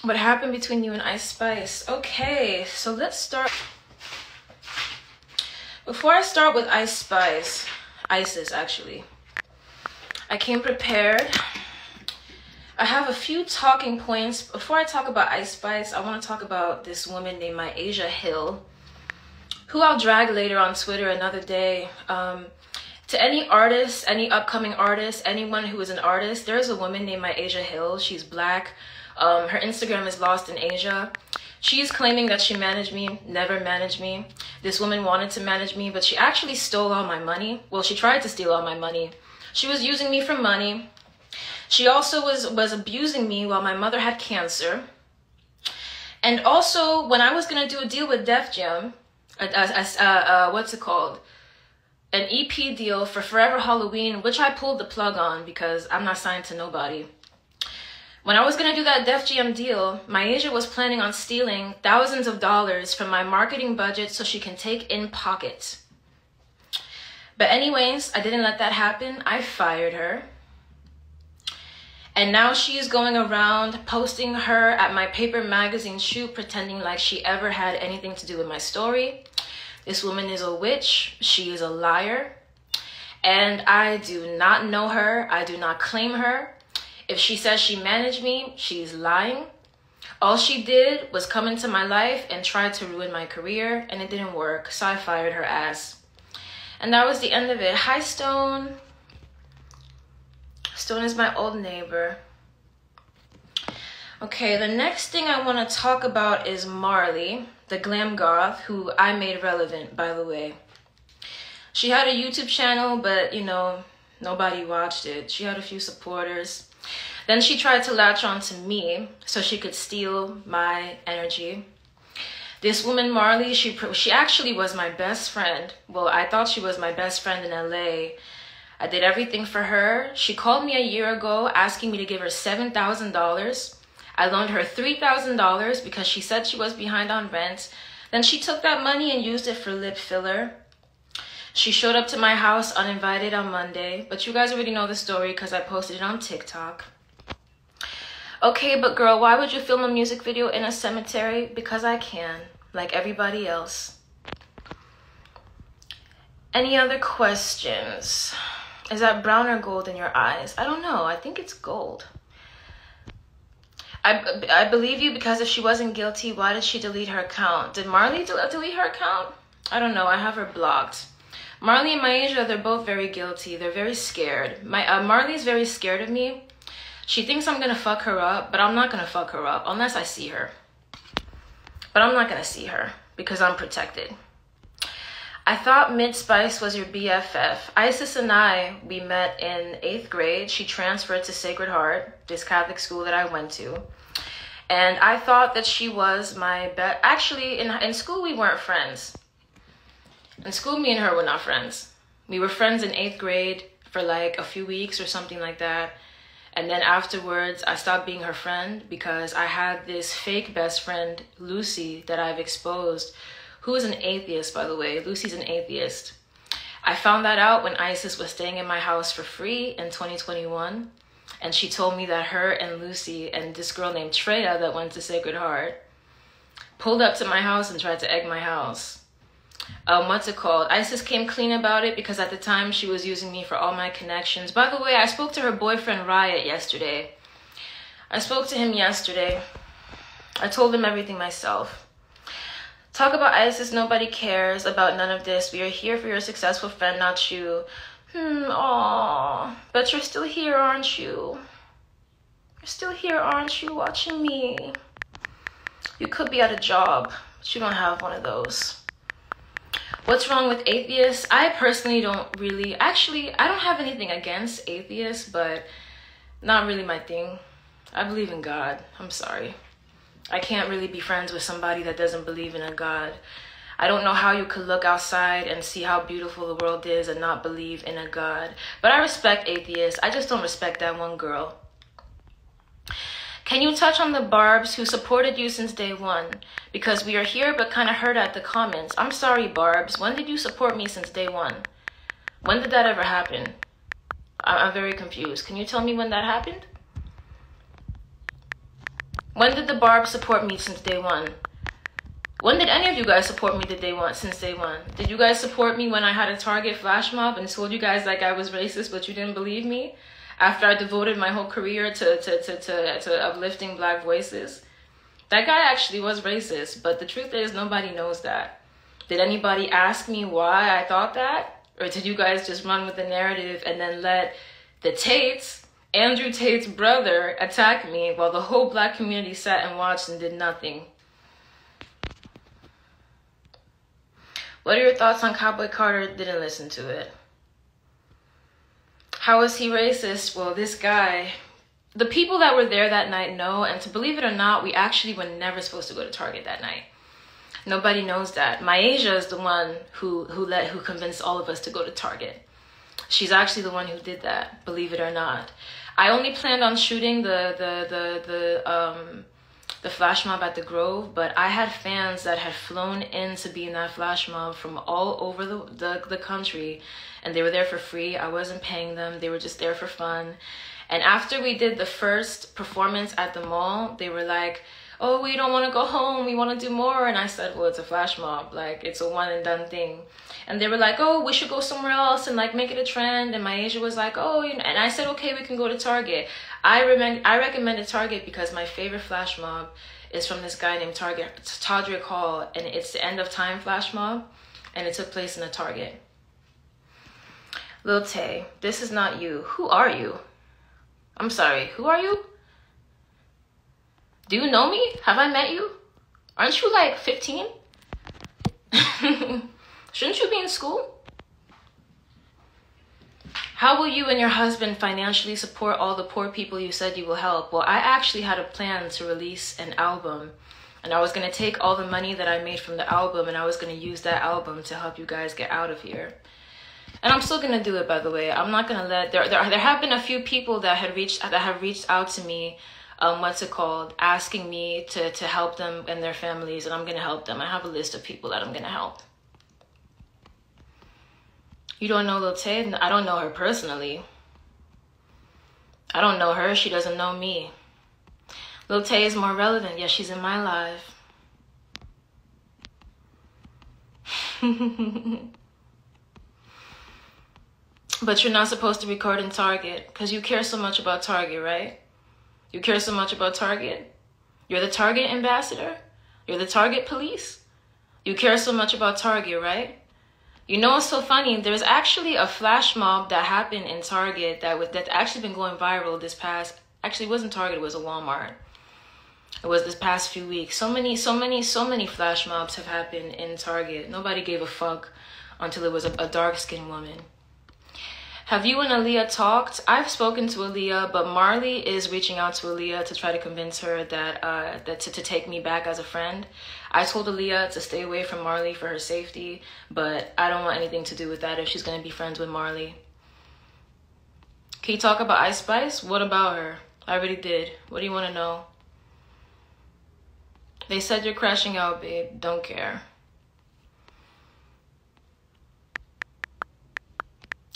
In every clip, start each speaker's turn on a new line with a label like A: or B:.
A: What happened between you and Ice Spice? Okay, so let's start. Before I start with Ice Spice, Isis actually, I came prepared. I have a few talking points. Before I talk about Ice Spice, I want to talk about this woman named Asia Hill, who I'll drag later on Twitter another day. To any artist, any upcoming artist, anyone who is an artist, there is a woman named Asia Hill. She's black. Her Instagram is Lost in Asia. She's claiming that she managed me, never managed me. This woman wanted to manage me, but she actually stole all my money. Well, she tried to steal all my money. She was using me for money. She also was abusing me while my mother had cancer. And also, when I was going to do a deal with Def Jam, what's it called? An EP deal for Forever Halloween, which I pulled the plug on because I'm not signed to nobody. When I was going to do that Def Jam deal, Asia was planning on stealing thousands of dollars from my marketing budget so she can take in pocket. But anyways, I didn't let that happen. I fired her. And now she is going around posting her at my paper magazine shoot, pretending like she ever had anything to do with my story. This woman is a witch. She is a liar. And I do not know her. I do not claim her. If she says she managed me, she's lying. All she did was come into my life and try to ruin my career, and it didn't work, so I fired her ass. And that was the end of it. Hi, Stone. Stone is my old neighbor. Okay, the next thing I want to talk about is Marley, the glam goth, who I made relevant, by the way. She had a YouTube channel, but, you know, nobody watched it. She had a few supporters. Then she tried to latch on to me so she could steal my energy. This woman, Marley, she actually was my best friend. Well, I thought she was my best friend in LA. I did everything for her. She called me a year ago asking me to give her $7,000. I loaned her $3,000 because she said she was behind on rent. Then she took that money and used it for lip filler. She showed up to my house uninvited on Monday, but you guys already know the story because I posted it on TikTok. Okay, but girl, why would you film a music video in a cemetery? Because I can, like everybody else. Any other questions? Is that brown or gold in your eyes? I don't know. I think it's gold. I believe you because if she wasn't guilty, why did she delete her account? Did Marley delete her account? I don't know. I have her blocked. Marley and Asia, they're both very guilty. They're very scared. Marley's very scared of me. She thinks I'm going to fuck her up, but I'm not going to fuck her up unless I see her. But I'm not going to see her because I'm protected. I thought Mid Spice was your BFF. Isis and I, we met in 8th grade. She transferred to Sacred Heart, this Catholic school that I went to. And I thought that she was my best. Actually, in school, we weren't friends. In school, me and her were not friends. We were friends in 8th grade for like a few weeks or something like that. And then afterwards, I stopped being her friend because I had this fake best friend, Lucy, that I've exposed, who is an atheist, by the way. Lucy's an atheist. I found that out when Isis was staying in my house for free in 2021. And she told me that her and Lucy and this girl named Treya that went to Sacred Heart pulled up to my house and tried to egg my house. What's it called? Isis came clean about it because at the time she was using me for all my connections. By the way, I spoke to her boyfriend Riot yesterday. I spoke to him yesterday. I told him everything myself. Talk about Isis, nobody cares about none of this. We are here for your successful friend, not you. Aw, but you're still here, aren't you? You're still here, aren't you, watching me? You could be at a job, but you don't have one of those. What's wrong with atheists? I personally don't really, actually, I don't have anything against atheists, but not really my thing. I believe in God. I'm sorry. I can't really be friends with somebody that doesn't believe in a God. I don't know how you could look outside and see how beautiful the world is and not believe in a God. But I respect atheists. I just don't respect that one girl. Can you touch on the Barbs who supported you since day one? Because we are here but kind of hurt at the comments. I'm sorry, Barbs. When did you support me since day one? When did that ever happen? I'm very confused. Can you tell me when that happened? When did the Barb support me since day one? When did any of you guys support me since day one? Did you guys support me when I had a Target flash mob and told you guys like I was racist, but you didn't believe me? After I devoted my whole career to uplifting Black voices? That guy actually was racist, but the truth is nobody knows that. Did anybody ask me why I thought that? Or did you guys just run with the narrative and then let the Tates, Andrew Tate's brother, attack me while the whole Black community sat and watched and did nothing? What are your thoughts on Cowboy Carter? Didn't listen to it. How is he racist? Well, this guy, the people that were there that night know, and to believe it or not, we actually were never supposed to go to Target that night. Nobody knows that. Myasia is the one who convinced all of us to go to Target. She's actually the one who did that, believe it or not. I only planned on shooting the flash mob at the Grove, but I had fans that had flown in to be in that flash mob from all over the country, and they were there for free. I wasn't paying them. They were just there for fun. And after we did the first performance at the mall, they were like, oh, we don't want to go home, we want to do more. And I said, well, it's a flash mob, like it's a one and done thing. And they were like, oh, we should go somewhere else and like make it a trend. And Myasia was like, oh, you know, and I said, okay, we can go to Target. I recommended Target because my favorite flash mob is from this guy named Todrick Hall, and it's the End of Time flash mob, and it took place in a Target. Lil Tay, this is not you. Who are you? I'm sorry, who are you? Do you know me? Have I met you? Aren't you like 15? Shouldn't you be in school? How will you and your husband financially support all the poor people you said you will help? Well, I actually had a plan to release an album, and I was going to take all the money that I made from the album and I was going to use that album to help you guys get out of here. And I'm still going to do it, by the way. I'm not going to let... There have been a few people that have reached out to me, asking me to help them and their families, and I'm going to help them. I have a list of people that I'm going to help. You don't know Lil Tay? I don't know her personally. I don't know her. She doesn't know me. Lil Tay is more relevant. Yes, she's in my life. But you're not supposed to record in Target because you care so much about Target, right? You care so much about Target? You're the Target ambassador? You're the Target police? You care so much about Target, right? You know what's so funny? There's actually a flash mob that happened in Target that's actually been going viral this past... Actually, it wasn't Target, it was a Walmart. It was this past few weeks. So many flash mobs have happened in Target. Nobody gave a fuck until it was a dark-skinned woman. Have you and Aaliyah talked? I've spoken to Aaliyah, but Marley is reaching out to Aaliyah to try to convince her that to take me back as a friend. I told Aaliyah to stay away from Marley for her safety, but I don't want anything to do with that if she's going to be friends with Marley. Can you talk about Ice Spice? What about her? I already did. What do you want to know? They said you're crashing out, babe. Don't care.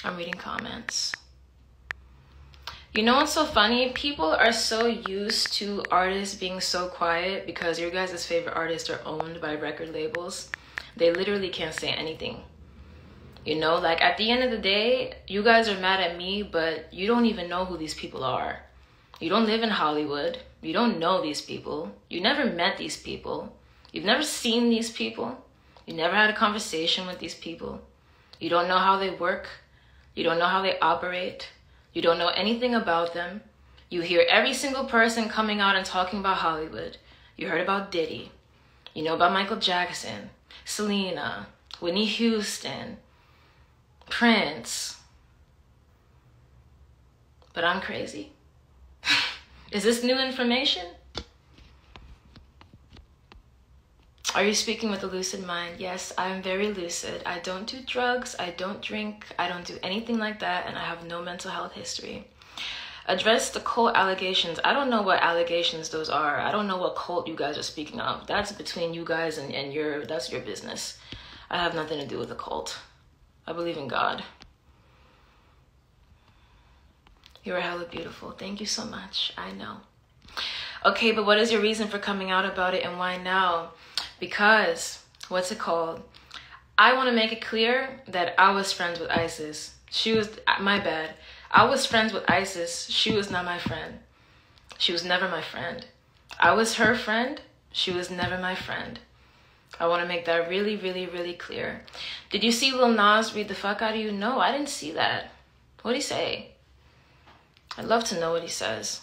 A: I'm reading comments. You know what's so funny? People are so used to artists being so quiet because your guys' favorite artists are owned by record labels. They literally can't say anything. You know, like at the end of the day, you guys are mad at me, but you don't even know who these people are. You don't live in Hollywood. You don't know these people. You never met these people. You've never seen these people. You never had a conversation with these people. You don't know how they work. You don't know how they operate. You don't know anything about them. You hear every single person coming out and talking about Hollywood. You heard about Diddy. You know about Michael Jackson, Selena, Whitney Houston, Prince. But I'm crazy. Is this new information? Are you speaking with a lucid mind? Yes, I am very lucid. I don't do drugs, I don't drink, I don't do anything like that, and I have no mental health history. Address the cult allegations. I don't know what allegations those are. I don't know what cult you guys are speaking of. That's between you guys and that's your business. I have nothing to do with the cult. I believe in God. You're hella beautiful. Thank you so much. I know. Okay, but what is your reason for coming out about it, and why now? Because, what's it called? I want to make it clear that I was friends with ISIS. She was, my bad. I was friends with ISIS. She was not my friend. She was never my friend. I was her friend. She was never my friend. I want to make that really, really, really clear. Did you see Lil Nas read the fuck out of you? No, I didn't see that. What'd he say? I'd love to know what he says.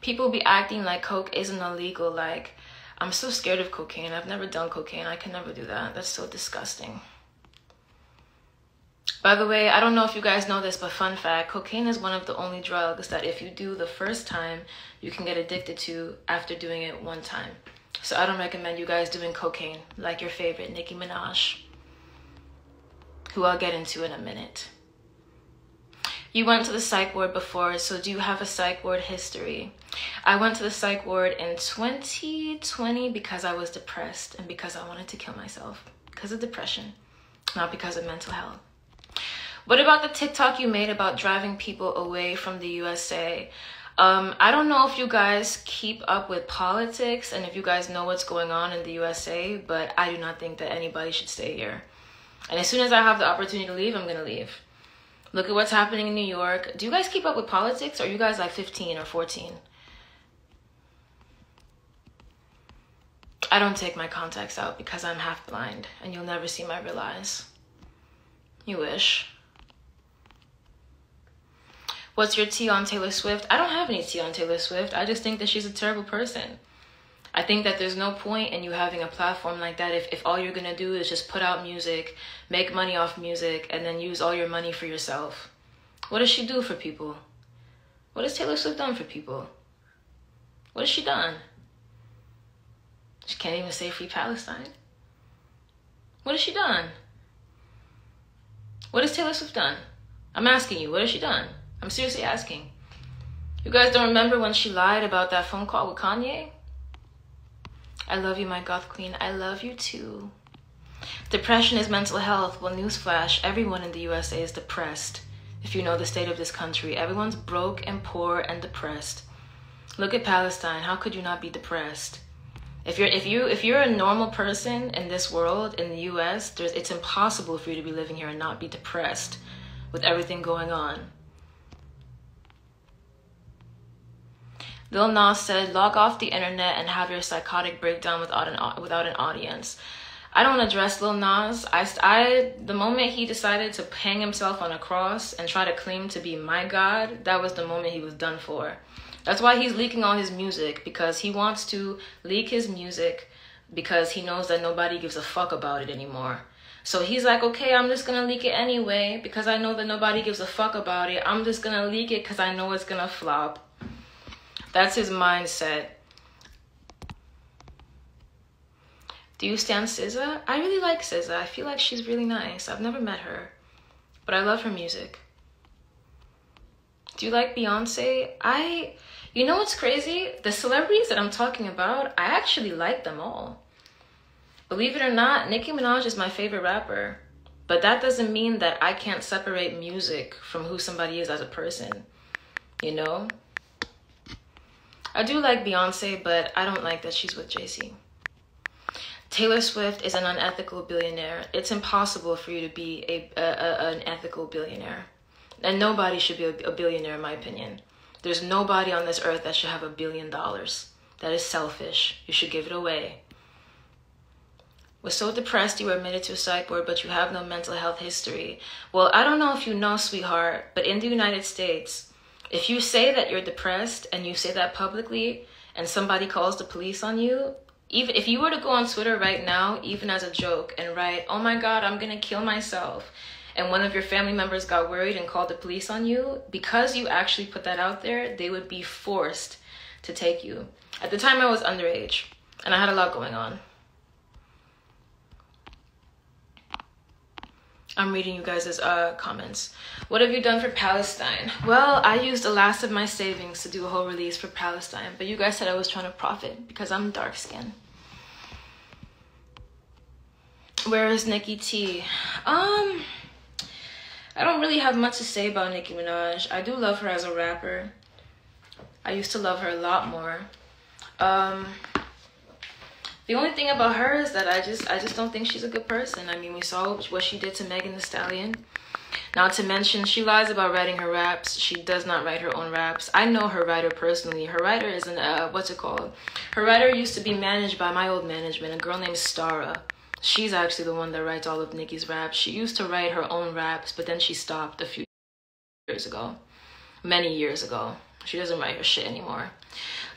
A: People be acting like coke isn't illegal. Like, I'm so scared of cocaine. I've never done cocaine. I can never do that. That's so disgusting. By the way, I don't know if you guys know this, but fun fact, cocaine is one of the only drugs that if you do the first time, you can get addicted to after doing it one time. So I don't recommend you guys doing cocaine like your favorite Nicki Minaj, who I'll get into in a minute. You went to the psych ward before, so do you have a psych ward history? I went to the psych ward in 2020 because I was depressed and because I wanted to kill myself. Because of depression, not because of mental health. What about the TikTok you made about driving people away from the USA? I don't know if you guys keep up with politics and if you guys know what's going on in the USA, but I do not think that anybody should stay here. And as soon as I have the opportunity to leave, I'm going to leave. Look at what's happening in New York. Do you guys keep up with politics, or are you guys like 15 or 14? I don't take my contacts out because I'm half blind and you'll never see my real eyes. You wish. What's your tea on Taylor Swift? I don't have any tea on Taylor Swift. I just think that she's a terrible person. I think that there's no point in you having a platform like that if all you're going to do is just put out music, make money off music, and then use all your money for yourself. What does she do for people? What has Taylor Swift done for people? What has she done? She can't even say Free Palestine. What has she done? What has Taylor Swift done? I'm asking you, what has she done? I'm seriously asking. You guys don't remember when she lied about that phone call with Kanye? I love you, my goth queen. I love you too. Depression is mental health. Well, newsflash, everyone in the USA is depressed. If you know the state of this country, everyone's broke and poor and depressed. Look at Palestine. How could you not be depressed? If you're a normal person in this world, in the US, it's impossible for you to be living here and not be depressed with everything going on. Lil Nas said, log off the internet and have your psychotic breakdown without an audience. I don't address Lil Nas. The moment he decided to hang himself on a cross and try to claim to be my God, that was the moment he was done for. That's why he's leaking all his music, because he wants to leak his music because he knows that nobody gives a fuck about it anymore. So he's like, okay, I'm just gonna leak it anyway because I know that nobody gives a fuck about it. I'm just gonna leak it because I know it's gonna flop. That's his mindset. Do you stand SZA? I really like SZA. I feel like she's really nice. I've never met her, but I love her music. Do you like Beyonce? You know what's crazy? The celebrities that I'm talking about, I actually like them all. Believe it or not, Nicki Minaj is my favorite rapper, but that doesn't mean that I can't separate music from who somebody is as a person, you know? I do like Beyonce, but I don't like that she's with Jay-Z. Taylor Swift is an unethical billionaire. It's impossible for you to be an ethical billionaire. And nobody should be a billionaire, in my opinion. There's nobody on this earth that should have $1 billion. That is selfish. You should give it away. Was so depressed you were admitted to a psych ward, but you have no mental health history. Well, I don't know if you know, sweetheart, but in the United States, if you say that you're depressed and you say that publicly and somebody calls the police on you, even if you were to go on Twitter right now, even as a joke, and write, oh my God, I'm gonna kill myself, and one of your family members got worried and called the police on you, because you actually put that out there, they would be forced to take you. At the time I was underage and I had a lot going on. I'm reading you guys' comments. What have you done for Palestine? Well, I used the last of my savings to do a whole release for Palestine, but you guys said I was trying to profit because I'm dark skinned. Where is Nicki T? I don't really have much to say about Nicki Minaj. I do love her as a rapper. I used to love her a lot more. The only thing about her is that I just don't think she's a good person. I mean, we saw what she did to Megan Thee Stallion. Not to mention, she lies about writing her raps. She does not write her own raps. I know her writer personally. Her writer is what's it called? Her writer used to be managed by my old management, a girl named Storme. She's actually the one that writes all of Nicki's raps. She used to write her own raps, but then she stopped a few years ago. Many years ago. She doesn't write her shit anymore.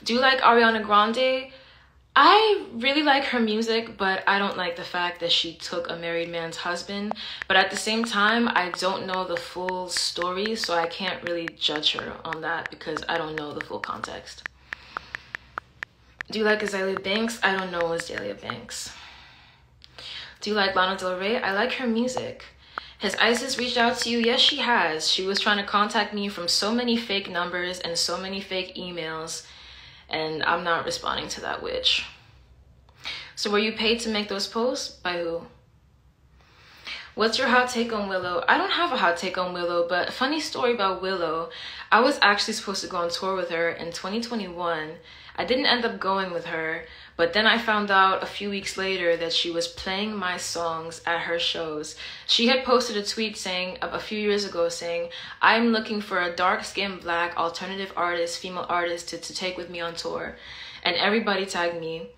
A: Do you like Ariana Grande? I really like her music, but I don't like the fact that she took a married man's husband. But at the same time, I don't know the full story, so I can't really judge her on that because I don't know the full context. Do you like Azealia Banks? I don't know Azealia Banks. Do you like Lana Del Rey? I like her music. Has Isis reached out to you? Yes, she has. She was trying to contact me from so many fake numbers and so many fake emails, and I'm not responding to that witch. So were you paid to make those posts? By who? What's your hot take on Willow? I don't have a hot take on Willow, but funny story about Willow. I was actually supposed to go on tour with her in 2021. I didn't end up going with her, but then I found out a few weeks later that she was playing my songs at her shows. She had posted a tweet saying, a few years ago, saying, I'm looking for a dark-skinned black alternative artist, female artist to take with me on tour. And everybody tagged me.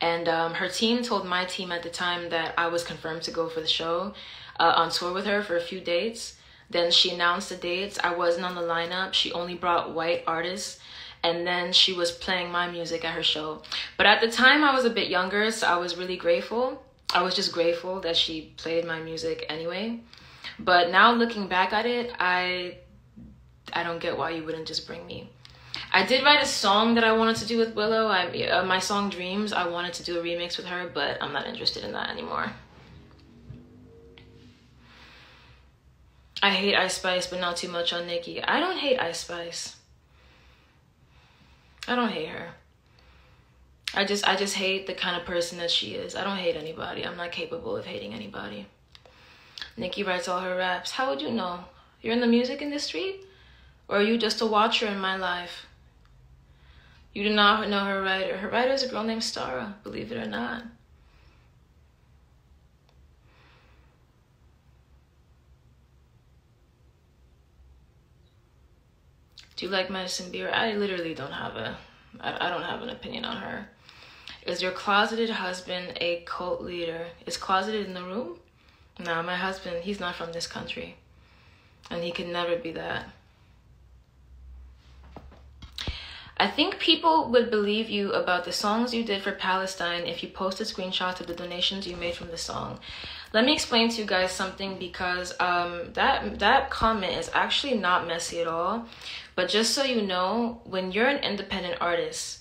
A: And her team told my team at the time that I was confirmed to go for the show on tour with her for a few dates. Then she announced the dates. I wasn't on the lineup. She only brought white artists. And then she was playing my music at her show. But at the time, I was a bit younger, so I was really grateful. I was just grateful that she played my music anyway. But now looking back at it, I don't get why you wouldn't just bring me. I did write a song that I wanted to do with Willow. My song Dreams, I wanted to do a remix with her, but I'm not interested in that anymore. I hate Ice Spice, but not too much on Nicki. I don't hate Ice Spice. I don't hate her. I just hate the kind of person that she is. I don't hate anybody. I'm not capable of hating anybody. Nicki writes all her raps. How would you know? You're in the music industry? Or are you just a watcher in my life? You do not know her writer. Her writer is a girl named Storme, believe it or not. Do you like Madison Beer? I literally don't have I don't have an opinion on her. Is your closeted husband a cult leader? Is closeted in the room? No, my husband, he's not from this country. And he could never be that. I think people would believe you about the songs you did for Palestine if you posted screenshots of the donations you made from the song. Let me explain to you guys something, because that comment is actually not messy at all. But just so you know, when you're an independent artist,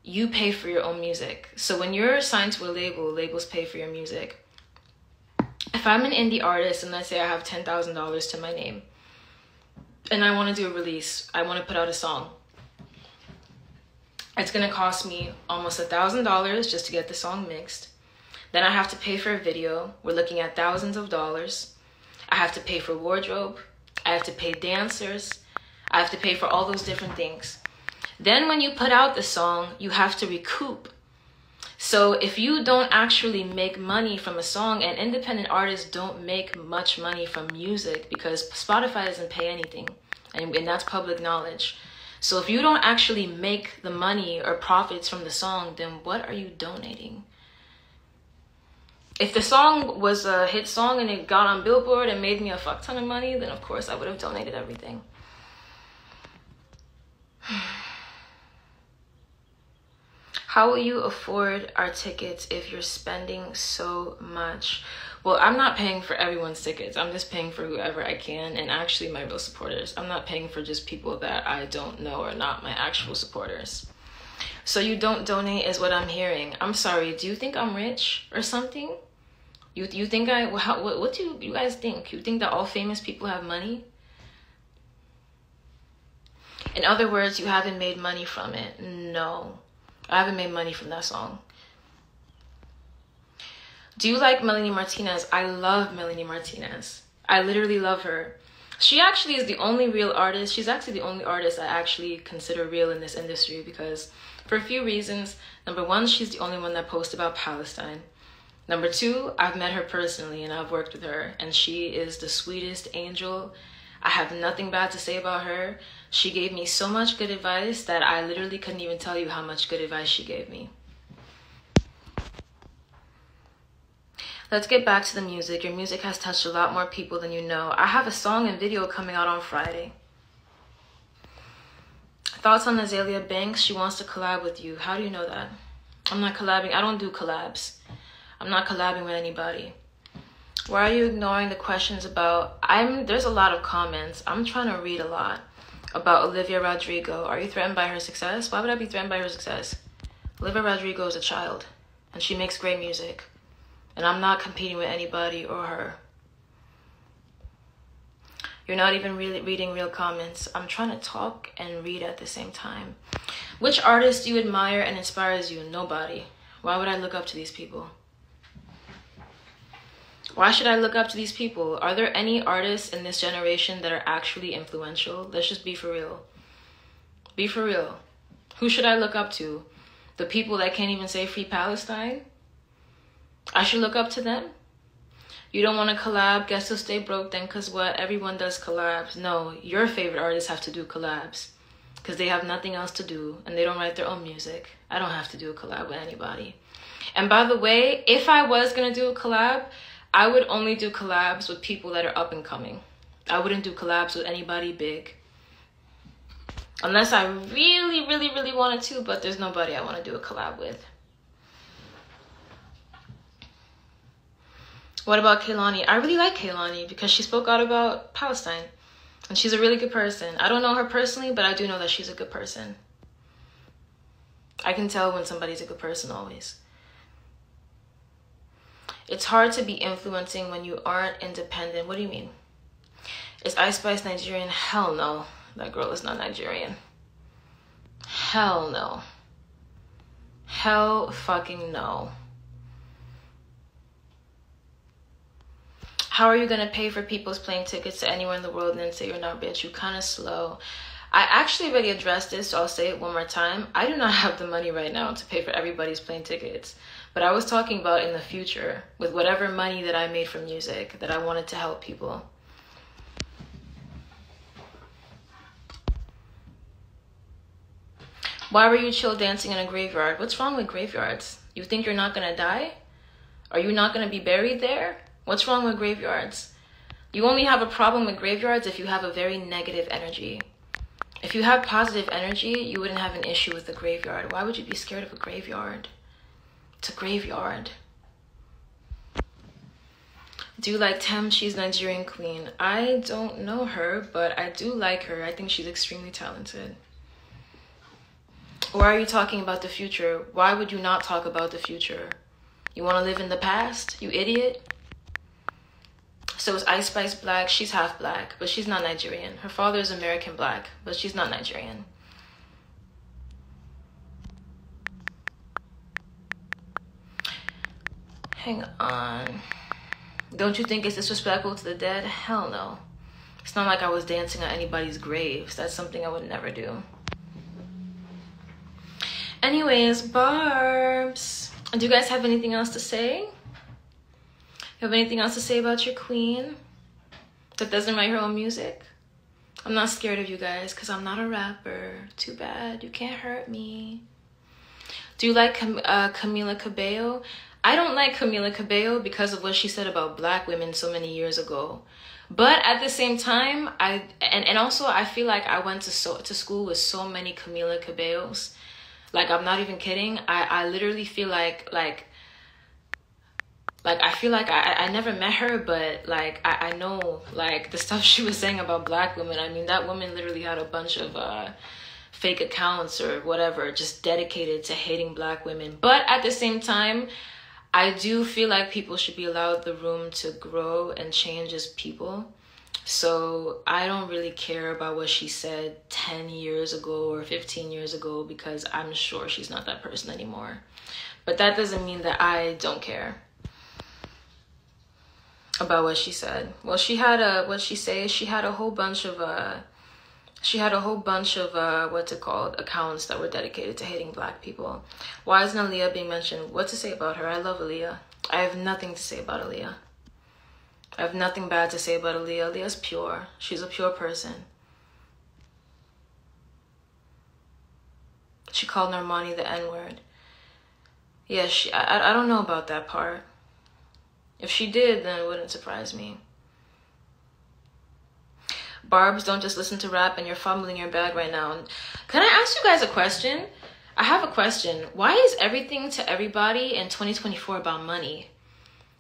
A: you pay for your own music. So when you're signed to a label, labels pay for your music. If I'm an indie artist and let's say I have $10,000 to my name and I want to do a release, I want to put out a song. It's going to cost me almost $1,000 just to get the song mixed. Then I have to pay for a video. We're looking at thousands of dollars. I have to pay for wardrobe. I have to pay dancers. I have to pay for all those different things. Then when you put out the song, you have to recoup. So if you don't actually make money from a song, and independent artists don't make much money from music because Spotify doesn't pay anything, and that's public knowledge. So if you don't actually make the money or profits from the song, then what are you donating? If the song was a hit song and it got on Billboard and made me a fuck ton of money, then of course I would have donated everything. How will you afford our tickets if you're spending so much? Well, I'm not paying for everyone's tickets. I'm just paying for whoever I can, and actually my real supporters. I'm not paying for just people that I don't know or not my actual supporters. So you don't donate is what I'm hearing. I'm sorry, do you think I'm rich or something? You think what do you guys think? You think that all famous people have money? In other words, you haven't made money from it. No, I haven't made money from that song. Do you like Melanie Martinez? I love Melanie Martinez. I literally love her. She actually is the only real artist. She's actually the only artist I actually consider real in this industry, because for a few reasons. Number one, she's the only one that posts about Palestine. Number two, I've met her personally and I've worked with her, and she is the sweetest angel. I have nothing bad to say about her. She gave me so much good advice that I literally couldn't even tell you how much good advice she gave me. Let's get back to the music. Your music has touched a lot more people than you know. I have a song and video coming out on Friday. Thoughts on Azalea Banks? She wants to collab with you. How do you know that? I'm not collabing. I don't do collabs. I'm not collabing with anybody. Why are you ignoring the questions about... There's a lot of comments. I'm trying to read a lot about Olivia Rodrigo. Are you threatened by her success? Why would I be threatened by her success? Olivia Rodrigo is a child, and she makes great music. And I'm not competing with anybody or her. You're not even really reading real comments. I'm trying to talk and read at the same time. Which artist do you admire and inspires you? Nobody. Why would I look up to these people? Why should I look up to these people? Are there any artists in this generation that are actually influential? Let's just be for real. Be for real. Who should I look up to? The people that can't even say Free Palestine? I should look up to them? You don't want to collab? Guess you'll stay broke then, because what? Everyone does collabs. No, your favorite artists have to do collabs because they have nothing else to do and they don't write their own music. I don't have to do a collab with anybody. And by the way, if I was going to do a collab, I would only do collabs with people that are up and coming. I wouldn't do collabs with anybody big. Unless I really, really, really wanted to, but there's nobody I want to do a collab with. What about Kehlani? I really like Kehlani because she spoke out about Palestine. And she's a really good person. I don't know her personally, but I do know that she's a good person. I can tell when somebody's a good person always. It's hard to be influencing when you aren't independent. What do you mean? Is Ice Spice Nigerian? Hell no. That girl is not Nigerian. Hell no. Hell fucking no. How are you going to pay for people's plane tickets to anywhere in the world and then say you're not rich? You kind of slow. I actually already addressed this, so I'll say it one more time. I do not have the money right now to pay for everybody's plane tickets. But I was talking about in the future with whatever money that I made from music that I wanted to help people. Why were you chill dancing in a graveyard? What's wrong with graveyards? You think you're not going to die? Are you not going to be buried there? What's wrong with graveyards? You only have a problem with graveyards if you have a very negative energy. If you have positive energy, you wouldn't have an issue with the graveyard. Why would you be scared of a graveyard? It's a graveyard. Do you like Tem? She's Nigerian queen. I don't know her, but I do like her. I think she's extremely talented. Why are you talking about the future? Why would you not talk about the future? You want to live in the past? You idiot. So is Ice Spice black? She's half black, but she's not Nigerian. Her father is American black, but she's not Nigerian. Hang on. Don't you think it's disrespectful to the dead? Hell no. It's not like I was dancing on anybody's graves. That's something I would never do. Anyways, Barbs. Do you guys have anything else to say? You have anything else to say about your queen that doesn't write her own music? I'm not scared of you guys because I'm not a rapper. Too bad. You can't hurt me. Do you like Camila Cabello? I don't like Camila Cabello because of what she said about black women so many years ago. But at the same time, and also I feel like I went to school with so many Camila Cabellos. Like, I'm not even kidding. I literally feel like I feel like I never met her, but like I know like the stuff she was saying about black women. I mean, that woman literally had a bunch of fake accounts or whatever, just dedicated to hating black women. But at the same time, I do feel like people should be allowed the room to grow and change as people. So I don't really care about what she said 10 years ago or 15 years ago, because I'm sure she's not that person anymore. But that doesn't mean that I don't care. About what she said. Well, she had a, what she say, she had a whole bunch of what's it called, accounts that were dedicated to hating black people. Why isn't Aaliyah being mentioned? What to say about her? I love Aaliyah. I have nothing to say about Aaliyah. I have nothing bad to say about Aaliyah. Aaliyah's pure. She's a pure person. She called Normani the N-word. Yeah, I don't know about that part. If she did, then it wouldn't surprise me. Barbs, don't just listen to rap and you're fumbling your bag right now. Can I ask you guys a question? I have a question. Why is everything to everybody in 2024 about money?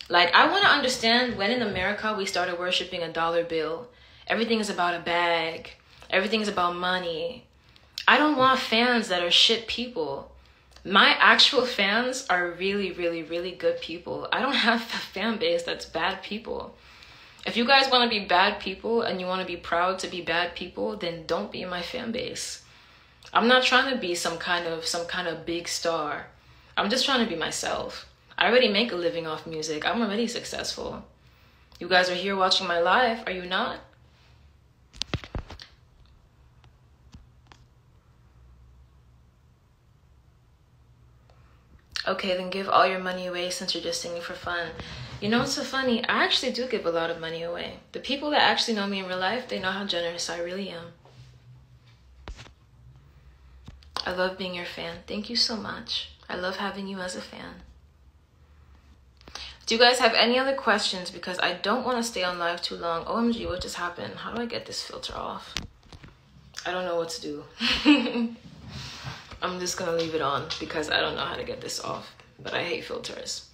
A: Like, I want to understand when in America we started worshiping a dollar bill. Everything is about a bag. Everything is about money. I don't want fans that are shit people. My actual fans are really, really, really good people. I don't have a fan base that's bad people. If you guys want to be bad people and you want to be proud to be bad people, then don't be in my fan base. I'm not trying to be some kind of big star. I'm just trying to be myself. I already make a living off music. I'm already successful. You guys are here watching my live, are you not? Okay, then give all your money away since you're just singing for fun. You know what's so funny? I actually do give a lot of money away. The people that actually know me in real life, they know how generous I really am. I love being your fan. Thank you so much. I love having you as a fan. Do you guys have any other questions? Because I don't want to stay on live too long. OMG, what just happened? How do I get this filter off? I don't know what to do. I'm just gonna leave it on because I don't know how to get this off. But I hate filters.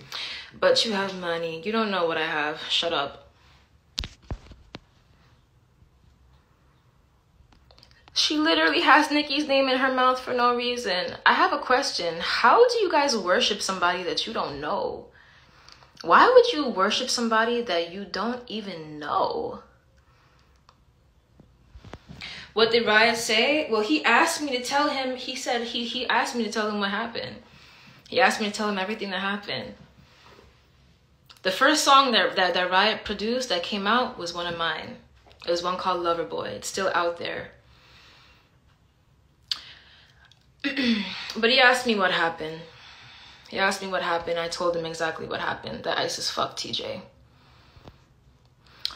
A: But you have money. You don't know what I have. Shut up. She literally has Nicki's name in her mouth for no reason. I have a question. How do you guys worship somebody that you don't know? Why would you worship somebody that you don't even know? What did Riot say? Well, he asked me to tell him. He said he asked me to tell him what happened. He asked me to tell him everything that happened. The first song that Riot produced that came out was one of mine. It was one called Loverboy. It's still out there. But he asked me what happened. He asked me what happened. I told him exactly what happened. That ISIS fucked TJ.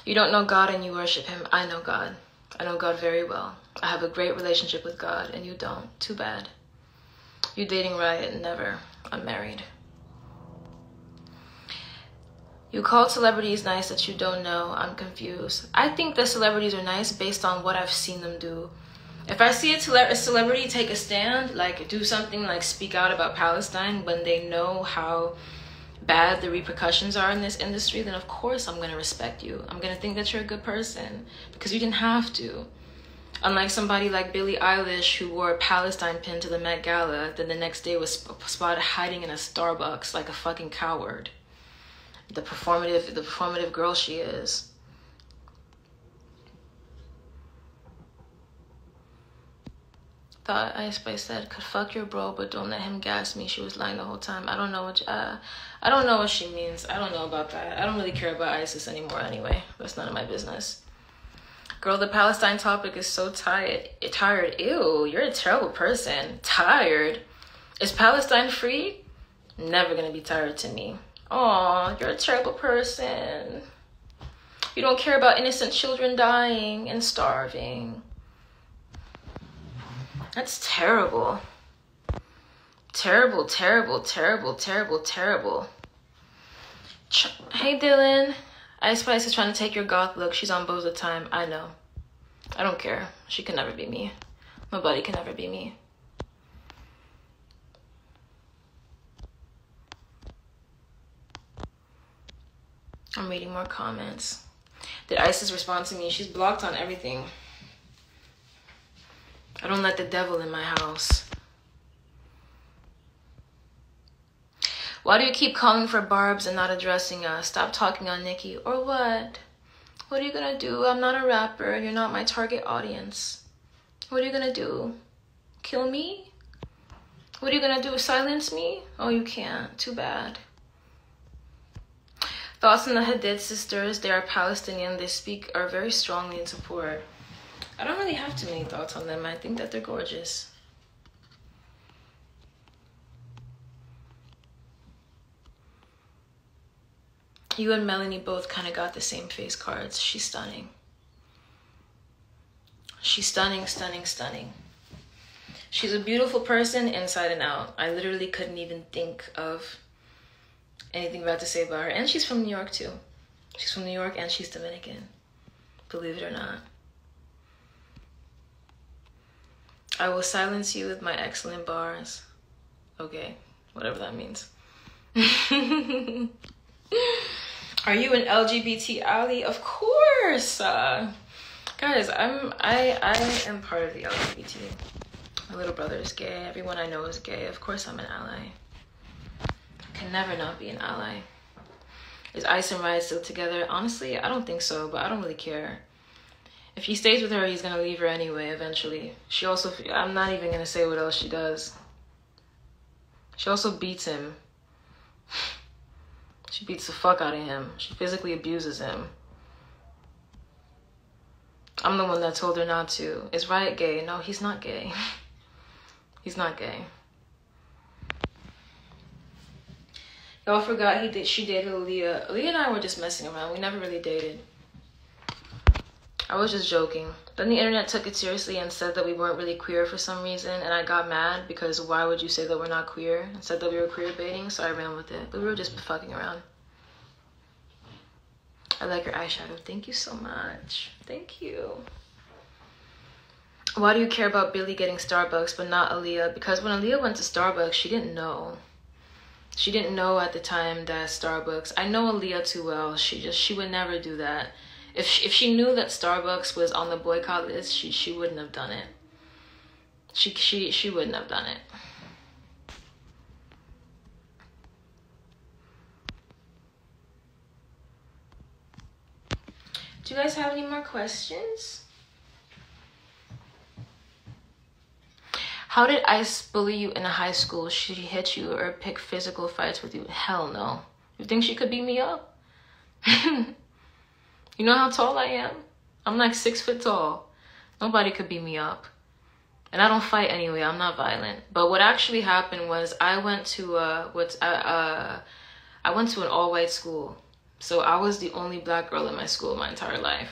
A: You don't know God and you worship him. I know God. I know God very well. I have a great relationship with God and you don't. Too bad. You dating Riot? Never. I'm married. You called celebrities nice that you don't know. I'm confused. I think that celebrities are nice based on what I've seen them do. If I see a celebrity take a stand, like do something like speak out about Palestine when they know how bad the repercussions are in this industry, then of course I'm going to respect you. I'm going to think that you're a good person because you didn't have to. Unlike somebody like Billie Eilish who wore a Palestine pin to the Met Gala, then the next day was spotted hiding in a Starbucks like a fucking coward. The performative girl she is. Thought Ice Spice said, could fuck your bro, but don't let him gas me. She was lying the whole time. I don't know what she means. I don't know about that. I don't really care about ISIS anymore anyway. That's none of my business. Girl, the Palestine topic is so tired. Ew, you're a terrible person. Tired? Is Palestine free? Never gonna be tired to me. Aw, you're a terrible person. You don't care about innocent children dying and starving. That's terrible. Terrible, terrible, terrible, terrible, terrible. Hey, Dylan. Ice Spice is trying to take your goth look. She's on Bows of Time. I know. I don't care. She can never be me. My buddy can never be me. I'm reading more comments. Did Isis respond to me? She's blocked on everything. I don't let the devil in my house. Why do you keep calling for Barbs and not addressing us? Stop talking on Nicki. Or what? What are you gonna do? I'm not a rapper. You're not my target audience. What are you gonna do? Kill me? What are you gonna do? Silence me? Oh, you can't. Too bad. Thoughts on the Hadid sisters. They are Palestinian. They are very strongly in support. I don't really have too many thoughts on them. I think that they're gorgeous. You and Melanie both kind of got the same face cards. She's stunning. She's stunning, stunning, stunning. She's a beautiful person inside and out. I literally couldn't even think of anything bad to say about her. And she's from New York too. She's from New York and she's Dominican. Believe it or not. I will silence you with my excellent bars. Okay, whatever that means. Are you an LGBT ally? Of course. Guys, I am part of the LGBT. My little brother is gay. Everyone I know is gay. Of course I'm an ally. Can never not be an ally. Is Ice and Riot still together? Honestly, I don't think so, but I don't really care. If he stays with her, he's gonna leave her anyway, eventually. She also, I'm not even gonna say what else she does. She also beats him. She beats the fuck out of him. She physically abuses him. I'm the one that told her not to. Is Riot gay? No, he's not gay. He's not gay. Y'all forgot she dated Aaliyah. Aaliyah and I were just messing around. We never really dated. I was just joking. Then the internet took it seriously and said that we weren't really queer for some reason, and I got mad because why would you say that we're not queer? And said that we were queer baiting, so I ran with it. But we were just fucking around. I like your eyeshadow. Thank you so much. Thank you. Why do you care about Billie getting Starbucks but not Aaliyah? Because when Aaliyah went to Starbucks, she didn't know. She didn't know at the time that Starbucks... I know Aaliyah too well. She would never do that. If she knew that Starbucks was on the boycott list, she wouldn't have done it. She wouldn't have done it. Do you guys have any more questions? How did Ice bully you in high school? Should he hit you or pick physical fights with you? Hell no. You think she could beat me up? You know how tall I am? I'm like 6 foot tall. Nobody could beat me up. And I don't fight anyway. I'm not violent. But what actually happened was I went to I went to an all-white school. So I was the only black girl in my school my entire life.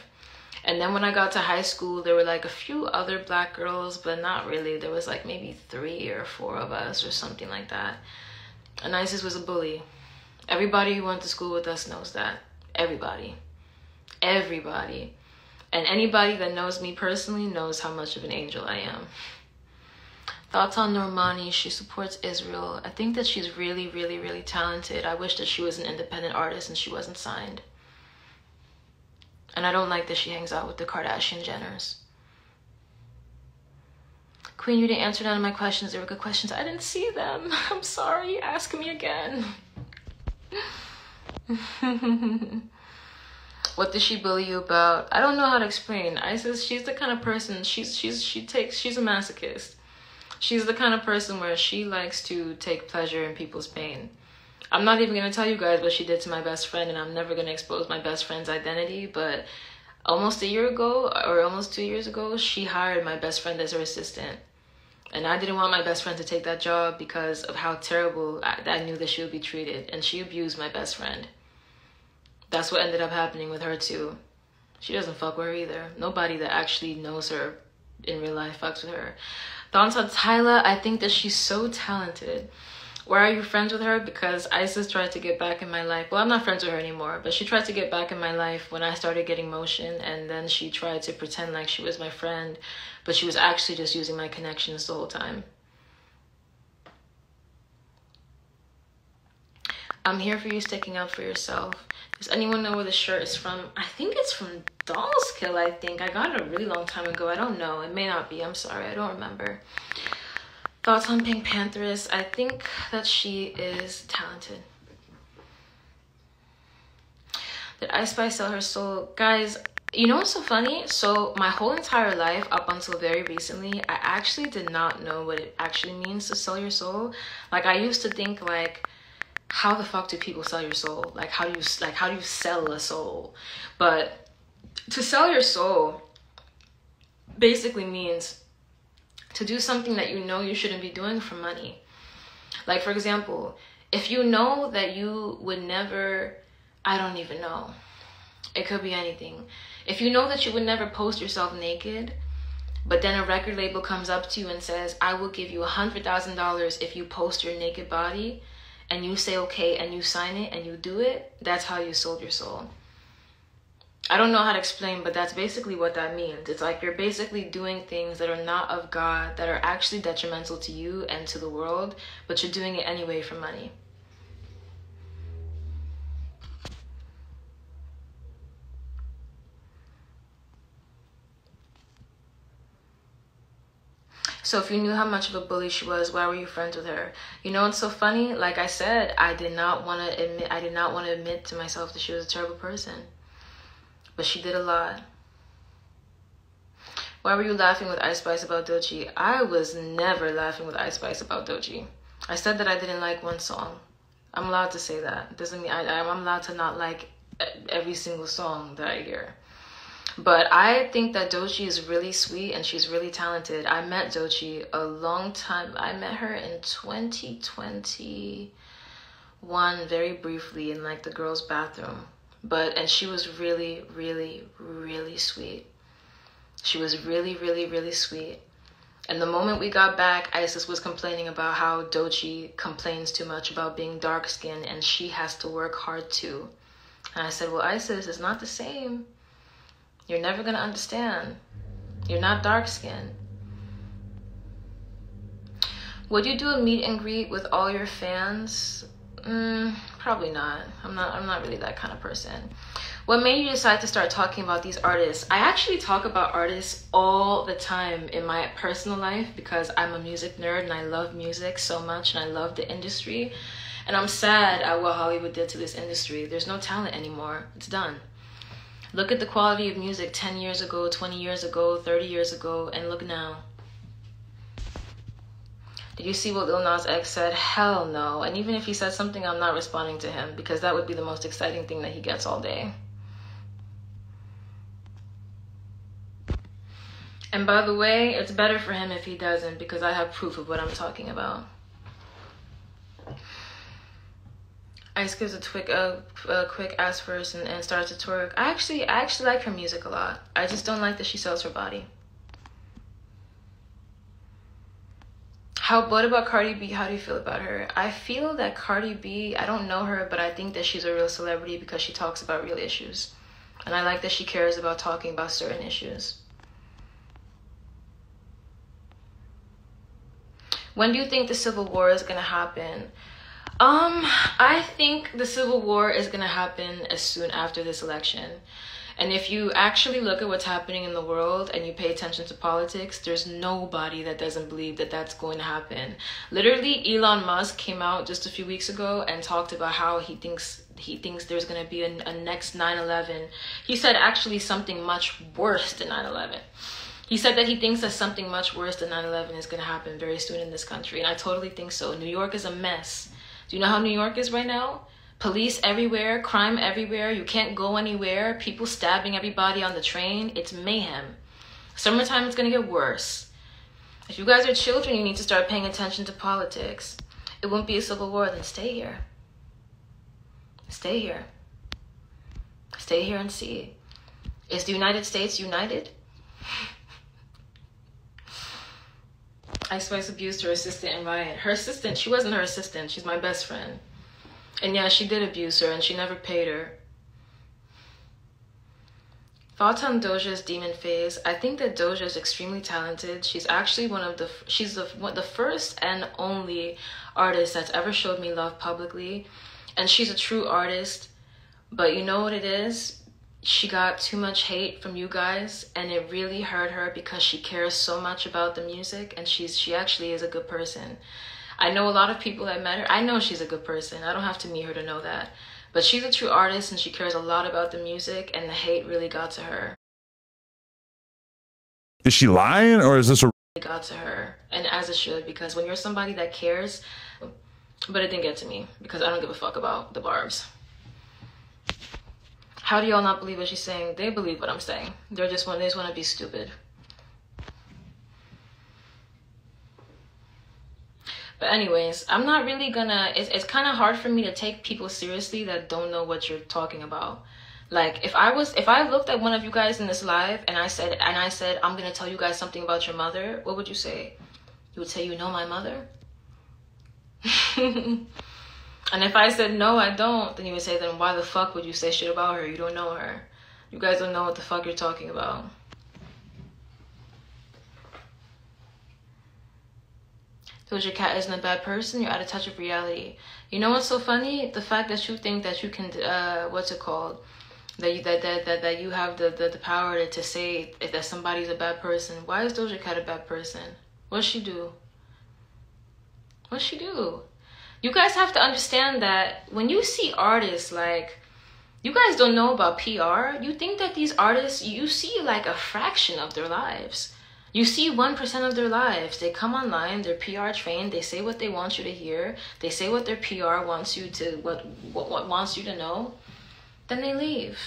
A: And then when I got to high school, there were like a few other black girls, but not really. There was like maybe 3 or 4 of us or something like that. And Isis was a bully. Everybody who went to school with us knows that. Everybody. Everybody. And anybody that knows me personally knows how much of an angel I am. Thoughts on Normani? She supports Israel. I think that she's really, really, really talented. I wish that she was an independent artist and she wasn't signed. And I don't like that she hangs out with the Kardashian Jenners. Queen, you didn't answer none of my questions. They were good questions. I didn't see them. I'm sorry. Ask me again. What did she bully you about? I don't know how to explain. Isis, she's the kind of person, she's a masochist. She's the kind of person where she likes to take pleasure in people's pain. I'm not even going to tell you guys what she did to my best friend, and I'm never going to expose my best friend's identity, but almost a year ago, or almost 2 years ago, she hired my best friend as her assistant. And I didn't want my best friend to take that job because of how terrible I knew that she would be treated, and she abused my best friend. That's what ended up happening with her too. She doesn't fuck with her either. Nobody that actually knows her in real life fucks with her. Thoughts on Tyla? I think that she's so talented. Why are you friends with her? Because Isis tried to get back in my life. Well, I'm not friends with her anymore, but she tried to get back in my life when I started getting motion, and then she tried to pretend like she was my friend, but she was actually just using my connections the whole time. I'm here for you, sticking up for yourself. Does anyone know where the shirt is from? I think it's from Doll's Kill, I think. I got it a really long time ago. I don't know. It may not be. I'm sorry. I don't remember. Thoughts on Pink Pantheress? I think that she is talented. Did Ice Spice sell her soul? Guys, you know what's so funny? So my whole entire life, up until very recently, I actually did not know what it actually means to sell your soul. Like, I used to think like how the fuck do people sell your soul? Like, how do you sell a soul? But to sell your soul basically means to do something that you know you shouldn't be doing for money. Like, for example, if you know that you would never, I don't even know, it could be anything. If you know that you would never post yourself naked, but then a record label comes up to you and says, I will give you $100,000 if you post your naked body, and you say okay and you sign it and you do it, that's how you sold your soul. I don't know how to explain, but that's basically what that means. It's like you're basically doing things that are not of God, that are actually detrimental to you and to the world, but you're doing it anyway for money. So if you knew how much of a bully she was, why were you friends with her? You know, it's so funny. Like I said, I did not want to admit to myself that she was a terrible person. But she did a lot. Why were you laughing with Ice Spice about Doechii? I was never laughing with Ice Spice about Doechii. I said that I didn't like one song. I'm allowed to say that. Doesn't mean I'm allowed to not like every single song that I hear. But I think that Doechii is really sweet and she's really talented. I met Doechii a long time. I met her in 2021 very briefly in like the girls' bathroom. And she was really, really, really sweet. She was really, really, really sweet. And the moment we got back, Isis was complaining about how Doechii complains too much about being dark-skinned and she has to work hard too. And I said, well, Isis, it's not the same. You're never going to understand. You're not dark-skinned. Would you do a meet and greet with all your fans? Probably not. I'm not really that kind of person. What made you decide to start talking about these artists? I actually talk about artists all the time in my personal life because I'm a music nerd and I love music so much and I love the industry. And I'm sad at what Hollywood did to this industry. There's no talent anymore. It's done. Look at the quality of music 10 years ago, 20 years ago, 30 years ago, and look now. Did you see what Lil Nas X said? Hell no. And even if he said something, I'm not responding to him because that would be the most exciting thing that he gets all day. And by the way, it's better for him if he doesn't because I have proof of what I'm talking about. Ice gives a quick ass first and starts to twerk. I actually like her music a lot. I just don't like that she sells her body. What about Cardi B? How do you feel about her? I feel that Cardi B, I don't know her, but I think that she's a real celebrity because she talks about real issues. And I like that she cares about talking about certain issues. When do you think the Civil War is going to happen? I think the Civil War is going to happen as soon after this election. And if you actually look at what's happening in the world and you pay attention to politics, there's nobody that doesn't believe that that's going to happen. Literally, Elon Musk came out just a few weeks ago and talked about how he thinks there's going to be a next 9/11. He said actually something much worse than 9/11. He said that he thinks that something much worse than 9/11 is going to happen very soon in this country. And I totally think so. New York is a mess. Do you know how New York is right now? Police everywhere, crime everywhere. You can't go anywhere. People stabbing everybody on the train. It's mayhem. Summertime, it's going to get worse. If you guys are children, you need to start paying attention to politics. It won't be a civil war, then stay here. Stay here. Stay here and see. Is the United States united? Ice Spice abused her assistant in Riot. Her assistant, she wasn't her assistant. She's my best friend. And yeah, she did abuse her and she never paid her. Thoughts on Doja's demon phase? I think that Doja is extremely talented. She's actually she's the first and only artist that's ever showed me love publicly. And she's a true artist. But you know what it is? She got too much hate from you guys and it really hurt her because she cares so much about the music and she actually is a good person. I know a lot of people that met her. I know she's a good person. I don't have to meet her to know that. But she's a true artist and she cares a lot about the music and the hate really got to her.
B: Is she lying or is this a...
A: It got to her, and as it should, because when you're somebody that cares, But it didn't get to me because I don't give a fuck about the barbs. How do y'all not believe what she's saying? They believe what I'm saying. They just want to be stupid. But anyways, I'm not really gonna, it's kind of hard for me to take people seriously that don't know what you're talking about. Like, if I looked at one of you guys in this live and I said, I'm gonna tell you guys something about your mother, what would you say? You would say, you know my mother? And if I said, no, I don't, then you would say, then why the fuck would you say shit about her? You don't know her. You guys don't know what the fuck you're talking about. Doja Cat isn't a bad person. You're out of touch with reality. You know what's so funny? The fact that you think that you can, what's it called? That you have the power to say that somebody's a bad person. Why is Doja Cat a bad person? What'd she do? What'd she do? You guys have to understand that when you see artists, like, you guys don't know about PR. You think that these artists, you see like a fraction of their lives. You see 1% of their lives. They come online, they're PR trained, they say what they want you to hear, they say what their PR wants you to, what wants you to know, then they leave.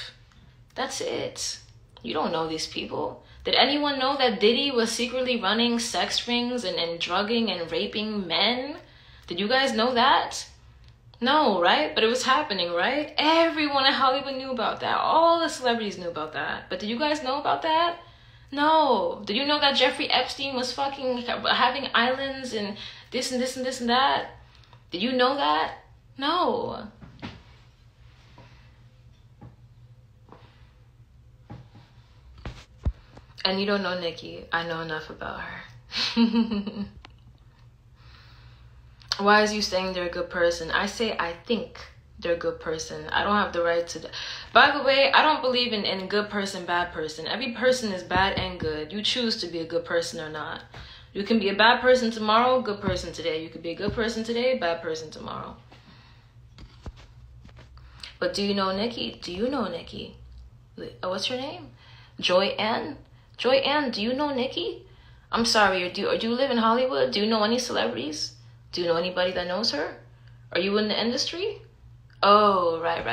A: That's it. You don't know these people. Did anyone know that Diddy was secretly running sex rings and drugging and raping men? Did you guys know that? No, right? But it was happening, right? Everyone in Hollywood knew about that. All the celebrities knew about that. But did you guys know about that? No. Did you know that Jeffrey Epstein was fucking having islands and this and this and this and that? Did you know that? No. And you don't know Nicki. I know enough about her. Why is you saying they're a good person? I say I think they're a good person. I don't have the right to... By the way, I don't believe in good person, bad person. Every person is bad and good. You choose to be a good person or not. You can be a bad person tomorrow, good person today. You could be a good person today, bad person tomorrow. But do you know Nicki? Do you know Nicki? What's your name? Joy Ann? Joy Ann, do you know Nicki? I'm sorry, do you live in Hollywood? Do you know any celebrities? Do you know anybody that knows her? Are you in the industry? Oh, right.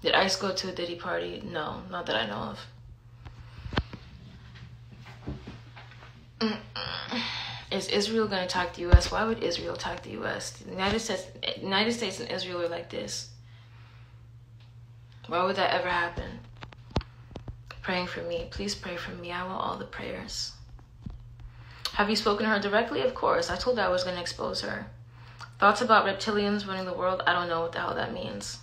A: Did Ice go to a Diddy party? No, not that I know of. Is Israel going to attack the U.S.? Why would Israel attack the U.S.? The United States and Israel are like this. Why would that ever happen? Praying for me. Please pray for me. I want all the prayers. Have you spoken to her directly? Of course. I told her I was going to expose her. Thoughts about reptilians running the world? I don't know what the hell that means.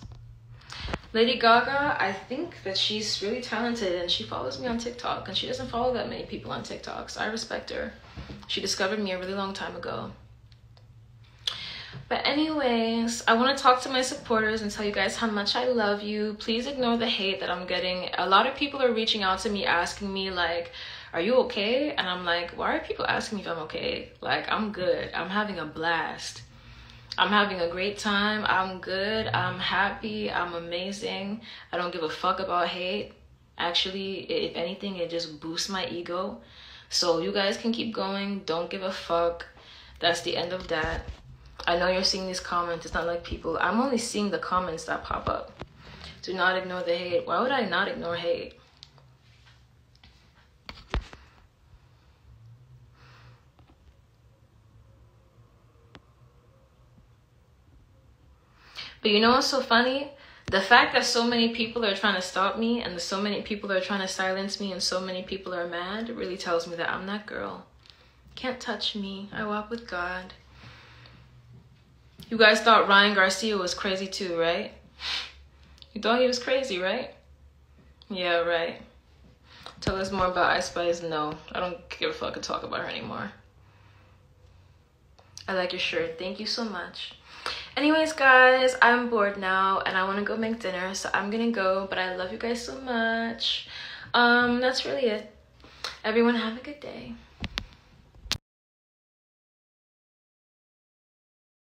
A: Lady Gaga, I think that she's really talented and she follows me on TikTok, and she doesn't follow that many people on TikTok, so I respect her. She discovered me a really long time ago. But anyways, I want to talk to my supporters and tell you guys how much I love you. Please ignore the hate that I'm getting. A lot of people are reaching out to me asking me like, are you okay? And I'm like, why are people asking me if I'm okay? Like, I'm good. I'm having a blast. I'm having a great time. I'm good. I'm happy. I'm amazing. I don't give a fuck about hate. Actually, if anything, it just boosts my ego. So you guys can keep going. Don't give a fuck. That's the end of that. I know you're seeing these comments. It's not like people... I'm only seeing the comments that pop up. Do not ignore the hate. Why would I not ignore hate? But you know what's so funny? The fact that so many people are trying to stop me and so many people are trying to silence me and so many people are mad really tells me that I'm that girl. Can't touch me. I walk with God. You guys thought Ryan Garcia was crazy too, right? You thought he was crazy, right? Yeah, right. Tell us more about Ice Spice. No, I don't give a fuck and talk about her anymore. I like your shirt. Thank you so much. Anyways, guys, I'm bored now and I want to go make dinner, so I'm gonna go. But I love you guys so much. That's really it. Everyone have a good day.